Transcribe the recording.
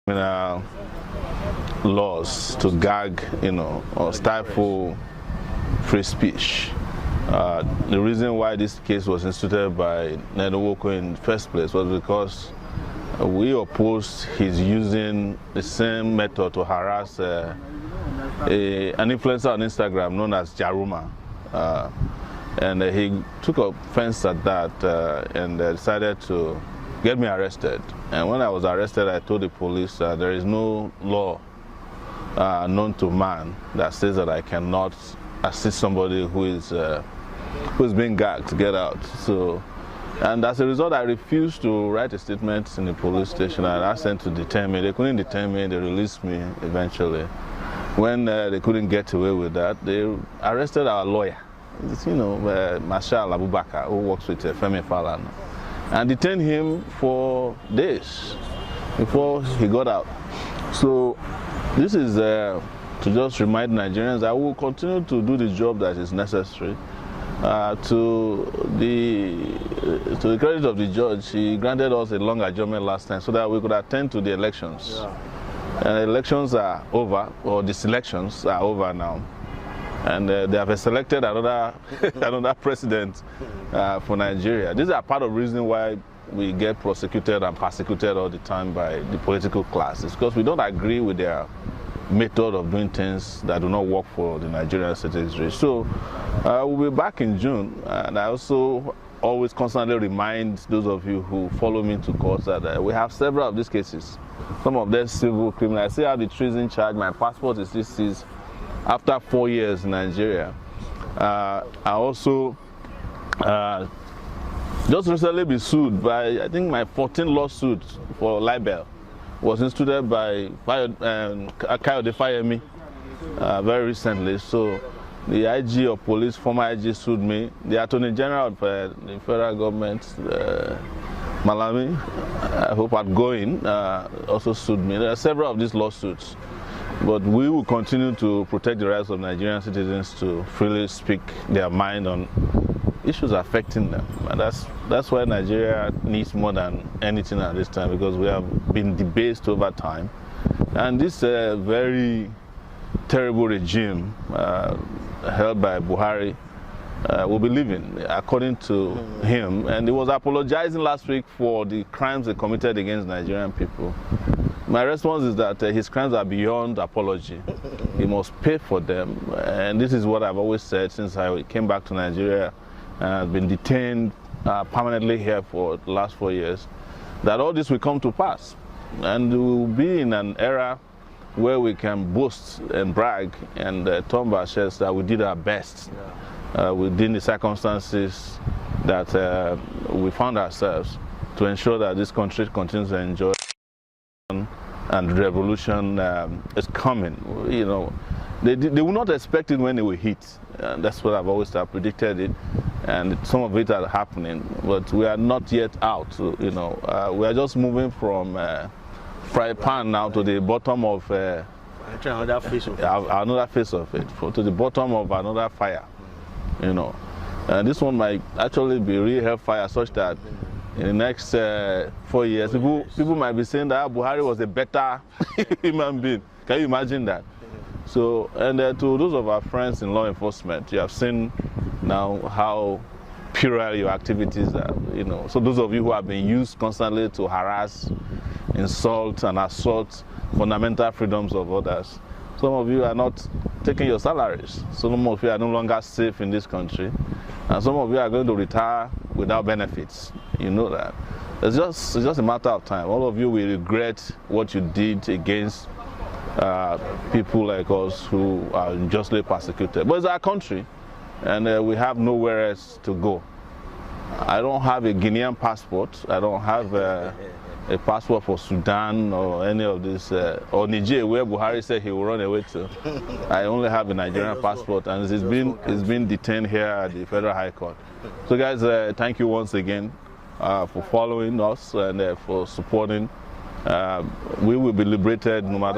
criminal laws to gag, or stifle free speech. The reason why this case was instituted by Nedowoko in the first place was because we opposed his using the same method to harass an influencer on Instagram known as Jaruma. And he took offense at that and decided to get me arrested. And when I was arrested, I told the police there is no law known to man that says that I cannot assist somebody who's being gagged to get out. And as a result, I refused to write a statement in the police station. I asked them to detain me. They couldn't detain me. They released me eventually. When they couldn't get away with that, they arrested our lawyer, Marshal Abubakar, who works with Femi Falana, and detained him for days before he got out. So this is to just remind Nigerians that we will continue to do the job that is necessary. To the credit of the judge, he granted us a long adjournment last time so that we could attend to the elections. Yeah. Elections are over, or the selections are over now. And they have selected another president for Nigeria. These are part of the reason why we get prosecuted and persecuted all the time by the political class. It's because we don't agree with their method of doing things that do not work for the Nigerian citizenry. So we'll be back in June, and I also always constantly remind those of you who follow me to court that we have several of these cases. Some of them civil criminal. I still have the treason charge. My passport is still seized after 4 years in Nigeria. I also just recently been sued by, I think, my 14th lawsuit for libel was instituted by Kayode Fayemi very recently. So the IG of police, former IG, sued me. The Attorney General of the federal government, Malami, I hope outgoing, also sued me. There are several of these lawsuits. But we will continue to protect the rights of Nigerian citizens to freely speak their mind on issues affecting them. And that's why Nigeria needs more than anything at this time, because we have been debased over time. And this very terrible regime held by Buhari will be leaving, according to him. And he was apologizing last week for the crimes they committed against Nigerian people. My response is that his crimes are beyond apology. He must pay for them. And this is what I've always said since I came back to Nigeria and I've been detained permanently here for the last 4 years, that all this will come to pass. And we will be in an era where we can boast and brag and turn our chests that we did our best within the circumstances that we found ourselves to ensure that this country continues to enjoy. And revolution is coming. They will not expect it when it will hit. That's what I've always predicted it, and some of it are happening. But we are not yet out. We are just moving from fry pan now to the bottom of another face of it, to the bottom of another fire. And this one might actually be real hellfire, such that in the next 4 years, people might be saying that Buhari was a better human being. Can you imagine that? So, and to those of our friends in law enforcement, you have seen now how puerile your activities are. So those of you who have been used constantly to harass, insult, and assault fundamental freedoms of others, some of you are not taking your salaries. Some of you are no longer safe in this country, and some of you are going to retire without benefits. You know that. It's just a matter of time. All of you will regret what you did against people like us who are unjustly persecuted. But it's our country, and we have nowhere else to go. I don't have a Guinean passport. I don't have a passport for Sudan or any of this, or Niger, where Buhari said he will run away to. I only have a Nigerian passport, and it's been detained here at the Federal High Court. So guys, thank you once again for following us and for supporting. We will be liberated no matter